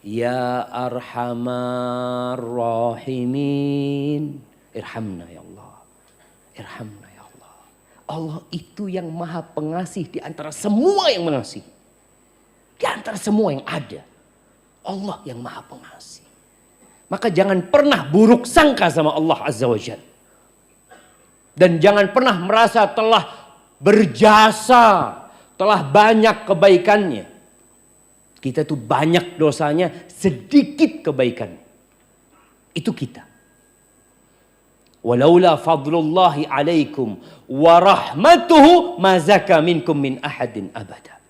Ya Arhamar Rahimin, irhamna ya Allah. Irhamna ya Allah. Allah itu yang maha pengasih di antara semua yang mengasihi. Di antara semua yang ada. Allah yang maha pengasih. Maka jangan pernah buruk sangka sama Allah Azza wa Jalla. Dan jangan pernah merasa telah berjasa, telah banyak kebaikannya. Kita tuh banyak dosanya, sedikit kebaikan. Itu kita. Walaula fadlullahi alaikum wa rahmatuhu ma zaka minkum min ahadin abada.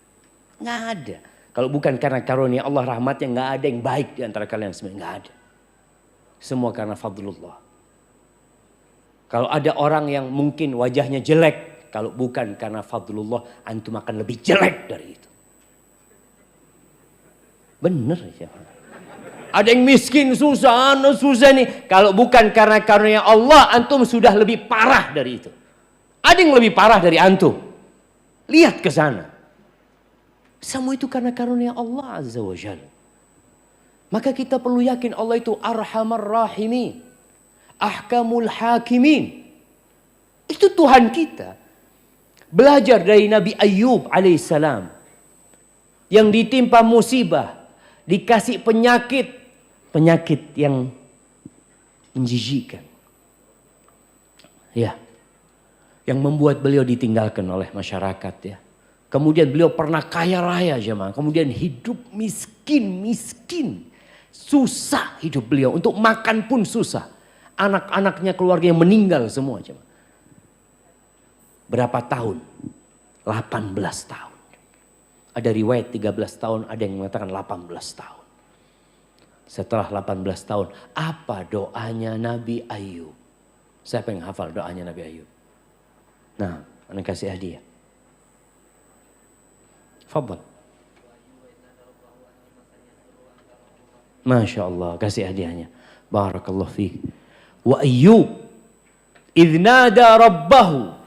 Nggak ada. Kalau bukan karena karunia Allah rahmatnya, nggak ada yang baik di antara kalian semua. Nggak ada. Semua karena fadlullah. Kalau ada orang yang mungkin wajahnya jelek, kalau bukan karena fadlullah, antum akan lebih jelek dari itu. Bener ya. Ada yang miskin, susah nih. Kalau bukan karena karunia Allah, antum sudah lebih parah dari itu. Ada yang lebih parah dari antum. Lihat ke sana. Semua itu karena karunia Allah Azza wa Jalla. Maka kita perlu yakin Allah itu Arhamar Rahimin, Ahkamul Hakimin. Itu Tuhan kita. Belajar dari Nabi Ayub alaihissalam. Yang ditimpa musibah. Dikasih penyakit yang menjijikkan. Ya. Yang membuat beliau ditinggalkan oleh masyarakat ya. Kemudian beliau pernah kaya raya jemaah. Kemudian hidup miskin. Susah hidup beliau. Untuk makan pun susah. Anak-anaknya keluarganya meninggal semua jemaah. Berapa tahun? 18 tahun. Ada riwayat 13 tahun, ada yang mengatakan 18 tahun. Setelah 18 tahun, apa doanya Nabi Ayub? Siapa yang hafal doanya Nabi Ayub? Nah, anda kasih hadiah. Fadhal. Masya Allah, kasih hadiahnya. Barakallahu fiik. Wa Ayub idh nada rabbahu.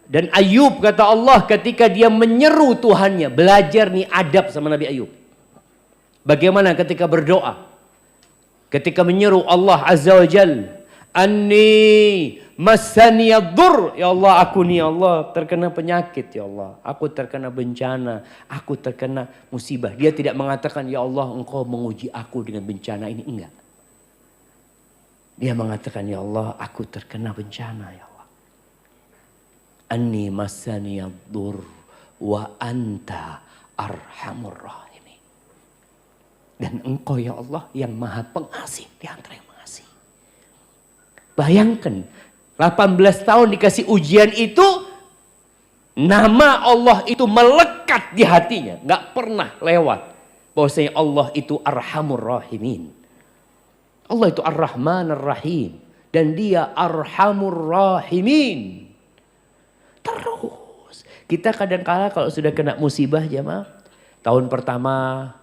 Dan Ayub kata Allah ketika dia menyeru Tuhannya. Belajar nih adab sama Nabi Ayub. Bagaimana ketika berdoa. Ketika menyeru Allah Azza wa Jal. Anni masaniyaddur. Ya Allah, aku nih ya Allah terkena penyakit ya Allah. Aku terkena bencana. Aku terkena musibah. Dia tidak mengatakan ya Allah engkau menguji aku dengan bencana ini. Enggak. Dia mengatakan ya Allah aku terkena bencana ya Allah. Anni masaniyaddur wa anta arhamur rahimin. Dan engkau ya Allah yang maha pengasih di antara yang mengasihi. Bayangkan 18 tahun dikasih ujian itu, nama Allah itu melekat di hatinya. Gak pernah lewat. Bahwasanya Allah itu arhamur rahimin. Allah itu ar-Rahman ar-Rahim. Dan dia arhamur rahimin. Terus kita kadang-kala kalau sudah kena musibah jemaah, tahun pertama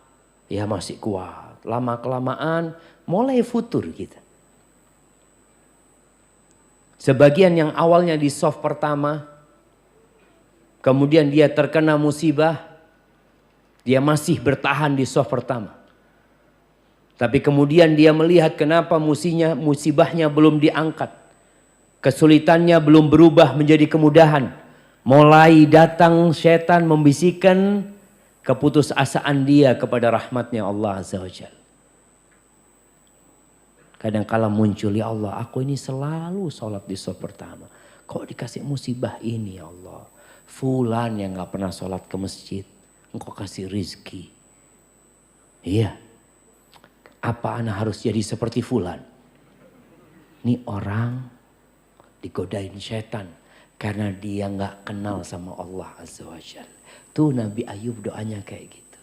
ya masih kuat, lama kelamaan mulai futur kita. Sebagian yang awalnya di soft pertama, kemudian dia terkena musibah, dia masih bertahan di soft pertama. Tapi kemudian dia melihat kenapa musibahnya belum diangkat. Kesulitannya belum berubah menjadi kemudahan. Mulai datang setan membisikkan keputusasaan dia kepada rahmatnya Allah Azza wa Jalla. Kadang-kala muncul, ya Allah aku ini selalu sholat di shaf pertama. Kok dikasih musibah ini ya Allah. Fulan yang gak pernah sholat ke masjid. Engkau kasih rizki. Iya. Apa ana harus jadi seperti fulan? Ini orang digodain setan karena dia nggak kenal sama Allah Azza wa Jalla. Tuh Nabi Ayub doanya kayak gitu.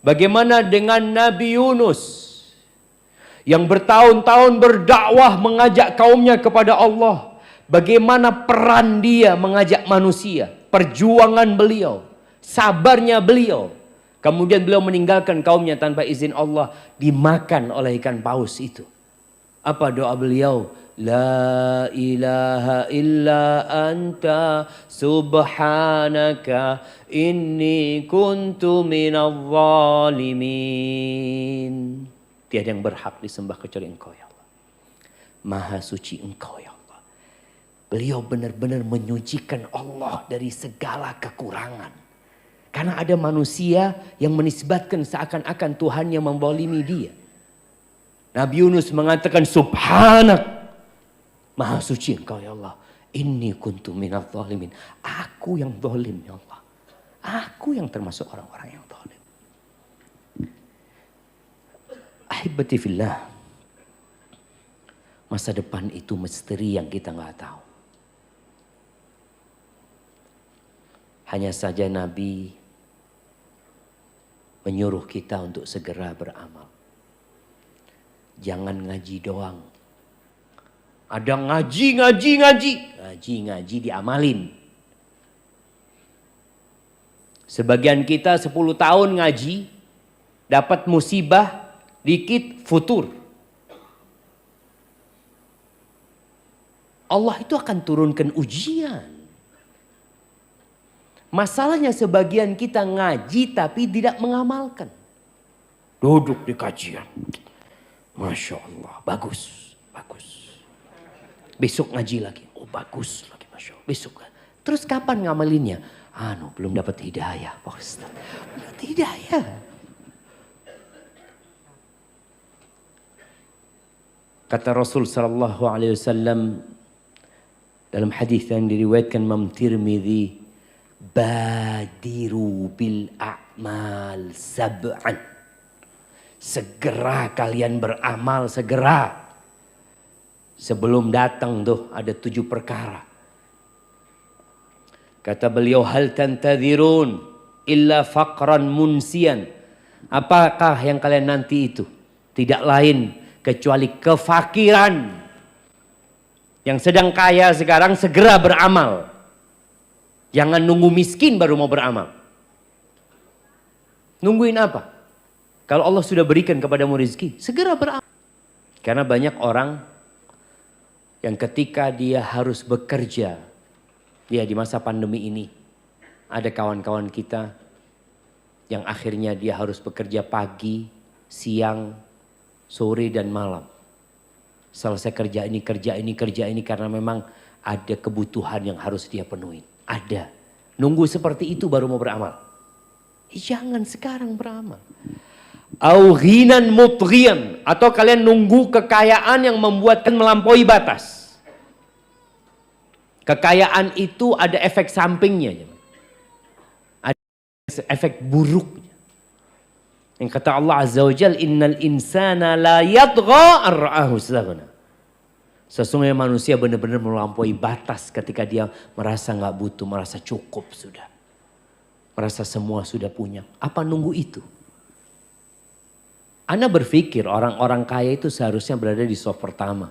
Bagaimana dengan Nabi Yunus yang bertahun-tahun berdakwah mengajak kaumnya kepada Allah? Bagaimana peran dia mengajak manusia, perjuangan beliau, sabarnya beliau. Kemudian beliau meninggalkan kaumnya tanpa izin Allah, dimakan oleh ikan paus itu. Apa doa beliau? La ilaha illa anta subhanaka inni kuntu minadh zalimin. Tiada yang berhak disembah kecuali Engkau ya Allah. Maha suci Engkau ya Allah. Beliau benar-benar menyucikan Allah dari segala kekurangan. Karena ada manusia yang menisbatkan seakan-akan Tuhan yang membolimi dia. Nabi Yunus mengatakan subhanak. Maha suci Engkau ya Allah. Inni kuntu minadh zalimin. Aku yang zalim ya Allah. Aku yang termasuk orang-orang yang zalim. Ahibati fillah. Masa depan itu misteri yang kita nggak tahu. Hanya saja Nabi menyuruh kita untuk segera beramal. Jangan ngaji doang. Ada ngaji diamalin. Sebagian kita 10 tahun ngaji, dapat musibah, dikit futur. Allah itu akan turunkan ujian. Masalahnya sebagian kita ngaji tapi tidak mengamalkan. Duduk di kajian. Masya Allah, bagus. Besok ngaji lagi. Oh bagus lagi, Masya Allah. Besok. Terus kapan ngamalinnya? Belum dapat hidayah Pak Ustaz. Belum dapat hidayah. Kata Rasul sallallahu alaihi wasallam dalam hadis yang diriwayatkan Imam Tirmidzi, badiru bil a'mal sab'an. Segera kalian beramal, segera. Sebelum datang tuh ada 7 perkara. Kata beliau, hal tantadhirun illa faqran munsian. Apakah yang kalian nanti itu? Tidak lain kecuali kefakiran. Yang sedang kaya sekarang segera beramal. Jangan nunggu miskin baru mau beramal. Nungguin apa? Kalau Allah sudah berikan kepadamu rezeki, segera beramal. Karena banyak orang yang ketika dia harus bekerja, di masa pandemi ini, ada kawan-kawan kita yang akhirnya dia harus bekerja pagi, siang, sore dan malam. Selesai kerja ini karena memang ada kebutuhan yang harus dia penuhi. Ada. Nunggu seperti itu baru mau beramal. Jangan sekarang beramal. Au ghinan mutghiyan, atau kalian nunggu kekayaan yang membuatkan melampaui batas. Kekayaan itu ada efek sampingnya. Ada efek buruknya. Yang kata Allah Azza wa Jalla, innal insana la yatgha ar-ra'ahu istaghna. Sesungguhnya manusia benar-benar melampaui batas ketika dia merasa nggak butuh, merasa cukup sudah. Merasa semua sudah punya. Apa nunggu itu? Anda berpikir orang-orang kaya itu seharusnya berada di soft pertama.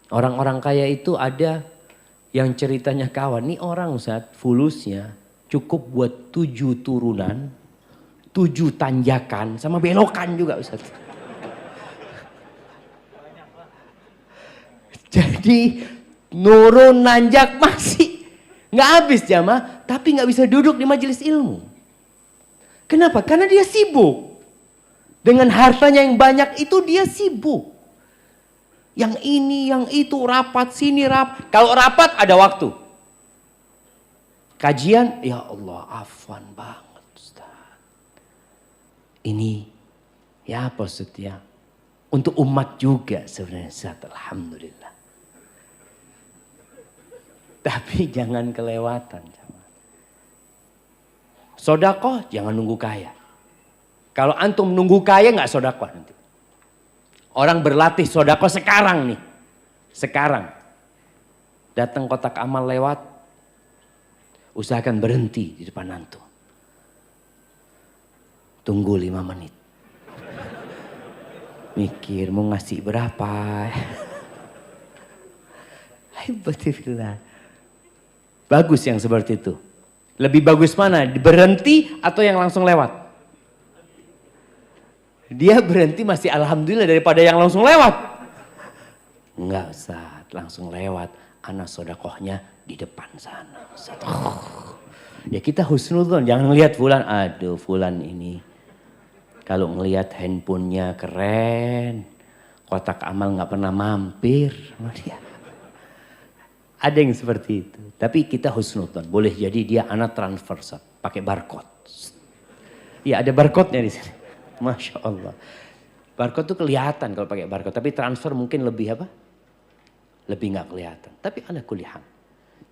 Orang-orang kaya itu ada yang ceritanya kawan. Nih orang Ustaz, fulusnya cukup buat 7 turunan, 7 tanjakan, sama belokan juga Ustaz. Jadi nurun nanjak masih nggak habis jamaah, tapi nggak bisa duduk di majelis ilmu. Kenapa? Karena dia sibuk. Dengan hartanya yang banyak itu dia sibuk. Yang ini, yang itu, rapat sini, rapat. Kalau rapat ada waktu. Kajian, ya Allah, afwan banget Ustaz. Ini, ya apa setia? Untuk umat juga sebenarnya Ustaz, alhamdulillah. Tapi jangan kelewatan. Sodakoh jangan nunggu kaya. Kalau antum nunggu kaya nggak sodakoh nanti. Orang berlatih sodakoh sekarang nih. Sekarang. Datang kotak amal lewat. Usahakan berhenti di depan antum. Tunggu 5 menit. Mikir mau ngasih berapa. Bagus yang seperti itu. Lebih bagus mana? Berhenti atau yang langsung lewat? Dia berhenti masih alhamdulillah daripada yang langsung lewat. Enggak Ustaz, langsung lewat. Ana sodakohnya di depan sana. Ustaz. Ya kita husnudzon, jangan ngelihat fulan. Aduh fulan ini. Kalau ngelihat handphonenya keren. Kotak amal gak pernah mampir sama dia. Ada yang seperti itu. Tapi kita husnudzon. Boleh jadi dia anak transfer pakai barcode. Iya ada barcode-nya di sini. Masya Allah. Barcode tuh kelihatan kalau pakai barcode. Tapi transfer mungkin lebih apa? Lebih nggak kelihatan. Tapi ala kulli hal.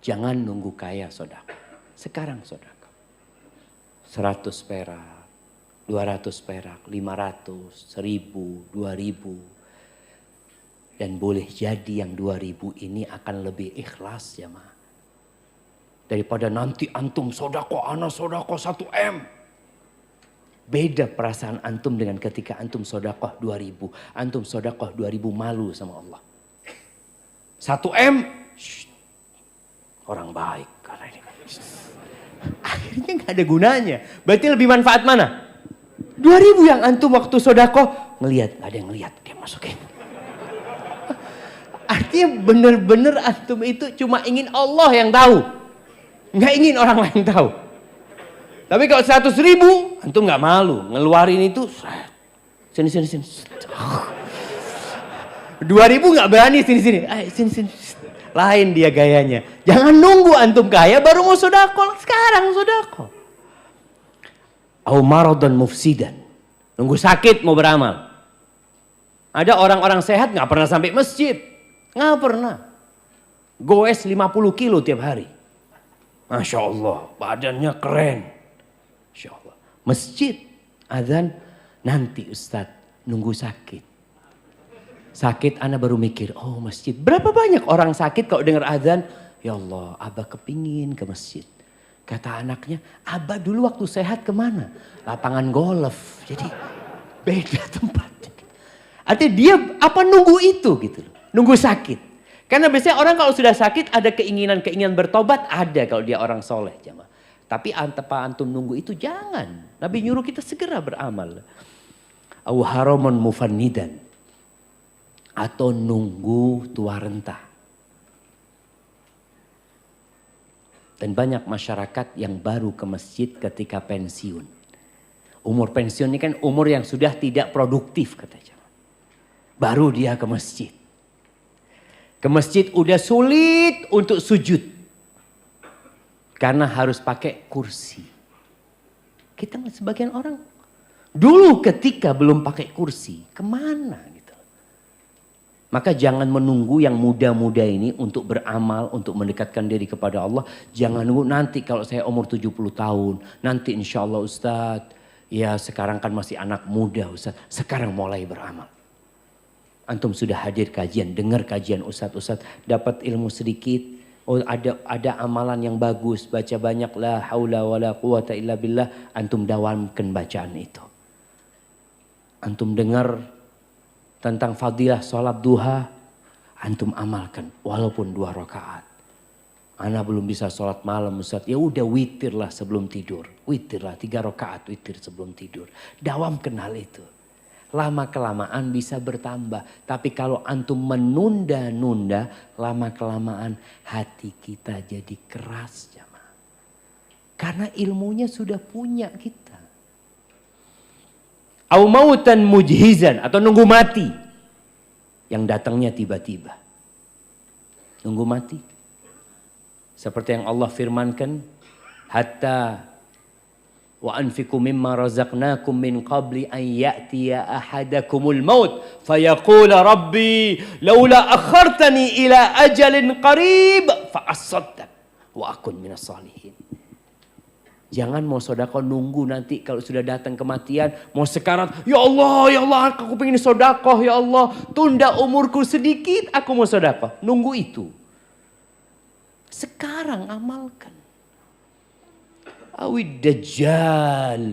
Jangan nunggu kaya sedekah. Sekarang sedekah. 100 perak. 200 perak. 500. 1000. 2000. Dan boleh jadi yang 2000 ini akan lebih ikhlas ya ma. Daripada nanti antum sodako, ana sodako 1 M. Beda perasaan antum dengan ketika antum sodakoh 2000. Antum sodakoh 2000 malu sama Allah. 1 M. Shh, orang baik. Akhirnya gak ada gunanya. Berarti lebih manfaat mana? 2000 yang antum waktu sodakoh. Ngelihat, gak ada yang ngelihat. Dia masukin. Artinya benar-benar antum itu cuma ingin Allah yang tahu. Nggak ingin orang lain tahu. Tapi kalau 100.000 antum nggak malu. Ngeluarin itu. Sini. 2000 nggak berani sini. Sini. Lain dia gayanya. Jangan nunggu antum kaya baru mau sedekah. Sekarang sedekah. Au maradan mufsidan. Nunggu sakit mau beramal. Ada orang-orang sehat nggak pernah sampai masjid. Nggak pernah. Goes 50 kilo tiap hari. Masya Allah. Badannya keren. Masya Allah. Masjid. Azan. Nanti Ustadz. Nunggu sakit. Sakit anak baru mikir. Oh masjid. Berapa banyak orang sakit kalau dengar azan. Ya Allah. Abah kepingin ke masjid. Kata anaknya. Abah dulu waktu sehat kemana? Lapangan golf. Jadi beda tempatnya. Artinya dia apa nunggu itu gitu loh. Nunggu sakit. Karena biasanya orang kalau sudah sakit ada keinginan bertobat. Ada kalau dia orang soleh. Jamaah. Tapi tanpa antum nunggu itu jangan. Nabi nyuruh kita segera beramal. Au haraman mufannidan. Atau nunggu tua renta. Dan banyak masyarakat yang baru ke masjid ketika pensiun. Umur pensiun ini kan umur yang sudah tidak produktif katanya. Baru dia ke masjid. Ke masjid udah sulit untuk sujud. Karena harus pakai kursi. Kita sebagian orang. Dulu ketika belum pakai kursi. Kemana gitu. Maka jangan menunggu yang muda-muda ini untuk beramal. Untuk mendekatkan diri kepada Allah. Jangan nunggu nanti kalau saya umur 70 tahun. Nanti insya Allah Ustadz. Ya sekarang kan masih anak muda Ustadz. Sekarang mulai beramal. Antum sudah hadir kajian, dengar kajian ustadz, dapat ilmu sedikit. Oh ada amalan yang bagus, baca banyak la haula wala quwata illa billah. Antum dawamkan bacaan itu. Antum dengar tentang fadilah sholat duha, antum amalkan walaupun 2 rakaat. Ana belum bisa sholat malam Ustaz, ya udah witirlah sebelum tidur. Witirlah 3 rakaat witir sebelum tidur. Dawamkan hal itu. Lama kelamaan bisa bertambah. Tapi kalau antum menunda-nunda, lama kelamaan hati kita jadi keras jamaah. Karena ilmunya sudah punya kita. Au mautan mujhizan atau nunggu mati. Yang datangnya tiba-tiba. Nunggu mati. Seperti yang Allah firmankan, hatta wa anfiqu mimma razaqnakum min qabli an ya'tiya ahadakumul maut fayaqula rabbi laula akhartani ila ajalin qarib fa asaddaq wa akun minas salihin. Jangan mau sedekah nunggu nanti kalau sudah datang kematian mau sekarat, ya Allah aku pengen sedekah, ya Allah tunda umurku sedikit aku mau sedekah. Nunggu itu. Sekarang amalkan. Awid dajjal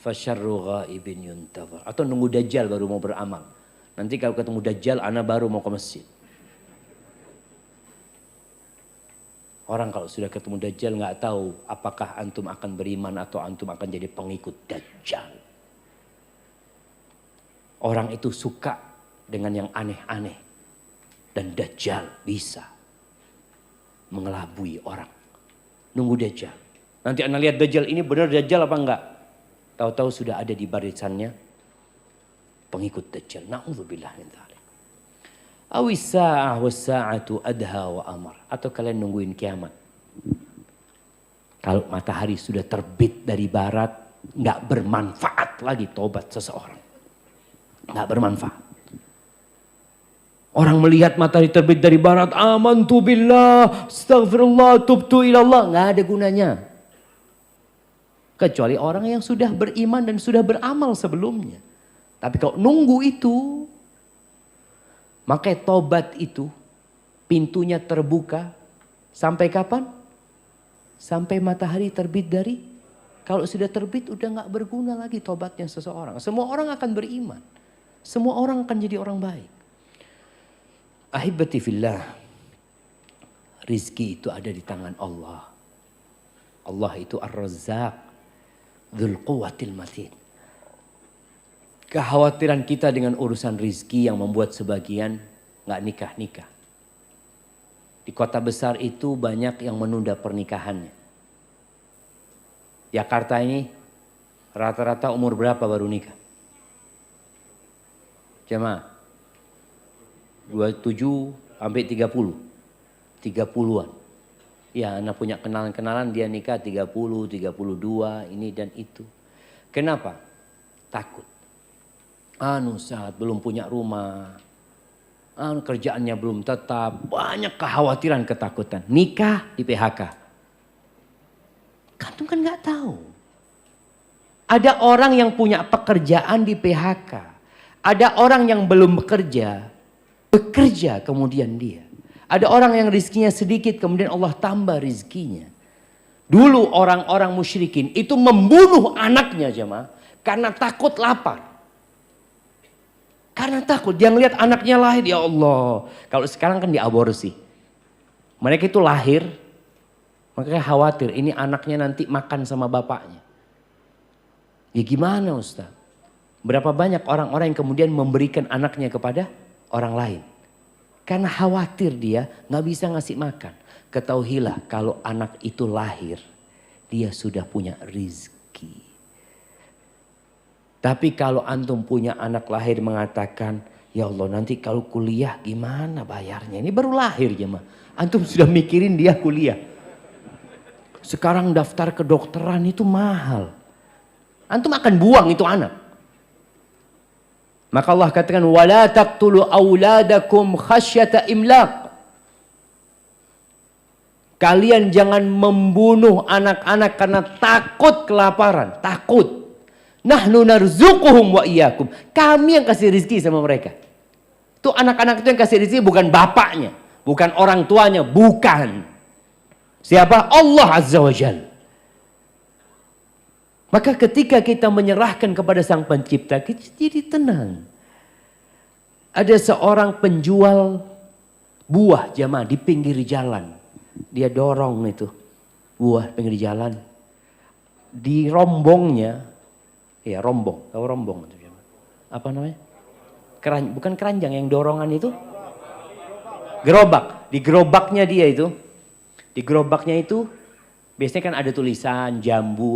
fasyarru ghaibin yuntazar. Atau nunggu dajjal baru mau beramal. Nanti kalau ketemu dajjal ana baru mau ke masjid. Orang kalau sudah ketemu Dajjal nggak tahu apakah antum akan beriman atau antum akan jadi pengikut Dajjal. Orang itu suka dengan yang aneh-aneh. Dan Dajjal bisa mengelabui orang. Nunggu Dajjal. Nanti anda lihat Dajjal ini benar Dajjal apa enggak? Tahu-tahu sudah ada di barisannya pengikut Dajjal. Na'udzubillah min dzalik. Awis sa'ah was sa'atu adha wa amar. Atau kalian nungguin kiamat. Kalau matahari sudah terbit dari barat, nggak bermanfaat lagi tobat seseorang. Nggak bermanfaat. Orang melihat matahari terbit dari barat, amantu billah, astaghfirullah, tubtu ilallah, nggak ada gunanya. Kecuali orang yang sudah beriman dan sudah beramal sebelumnya. Tapi kalau nunggu itu, maka tobat itu pintunya terbuka sampai kapan? Sampai matahari terbit dari, kalau sudah terbit udah nggak berguna lagi tobatnya seseorang. Semua orang akan beriman. Semua orang akan jadi orang baik. Ahibati fillah, rizki itu ada di tangan Allah. Allah itu Ar-Razzaq, Dzul Quwwatil Matin. Kekhawatiran kita dengan urusan rizki yang membuat sebagian nggak nikah-nikah. Di kota besar itu banyak yang menunda pernikahannya. Jakarta ini rata-rata umur berapa baru nikah? Jemaah 27 sampai 30. 30-an. Ya, anak punya kenalan-kenalan dia nikah 30, 32, ini dan itu. Kenapa? Takut. Saat belum punya rumah. Kerjaannya belum tetap. Banyak kekhawatiran, ketakutan. Nikah di PHK. Kamu kan nggak tahu. Ada orang yang punya pekerjaan di PHK. Ada orang yang belum bekerja kemudian dia. Ada orang yang rizkinya sedikit kemudian Allah tambah rizkinya. Dulu orang-orang musyrikin itu membunuh anaknya jemaah karena takut lapar. Karena takut dia ngelihat anaknya lahir, ya Allah. Kalau sekarang kan diaborsi. Mereka itu lahir, makanya khawatir ini anaknya nanti makan sama bapaknya. Ya gimana Ustaz? Berapa banyak orang-orang yang kemudian memberikan anaknya kepada orang lain. Karena khawatir dia gak bisa ngasih makan. Ketahuilah kalau anak itu lahir, dia sudah punya rizki. Tapi kalau antum punya anak lahir mengatakan, ya Allah nanti kalau kuliah gimana bayarnya? Ini baru lahir jemaah. Antum sudah mikirin dia kuliah. Sekarang daftar kedokteran itu mahal. Antum akan buang itu anak. Maka Allah katakan, wala taqtulu auladakum khasyata imlaq. Kalian jangan membunuh anak-anak karena takut kelaparan, takut. Nahnu narzuquhum wa iyyakum. Kami yang kasih rezeki sama mereka. Tuh anak-anak itu yang kasih rezeki bukan bapaknya, bukan orang tuanya, bukan. Siapa? Allah Azza wa Jalla. Maka ketika kita menyerahkan kepada Sang Pencipta, kita jadi tenang. Ada seorang penjual buah jamaah di pinggir jalan. Dia dorong itu buah pinggir jalan. Di rombongnya, ya rombong, tahu rombong itu jamaah. Apa namanya? Bukan keranjang, yang dorongan itu. Gerobak. Di gerobaknya dia itu. Di gerobaknya itu biasanya kan ada tulisan jambu.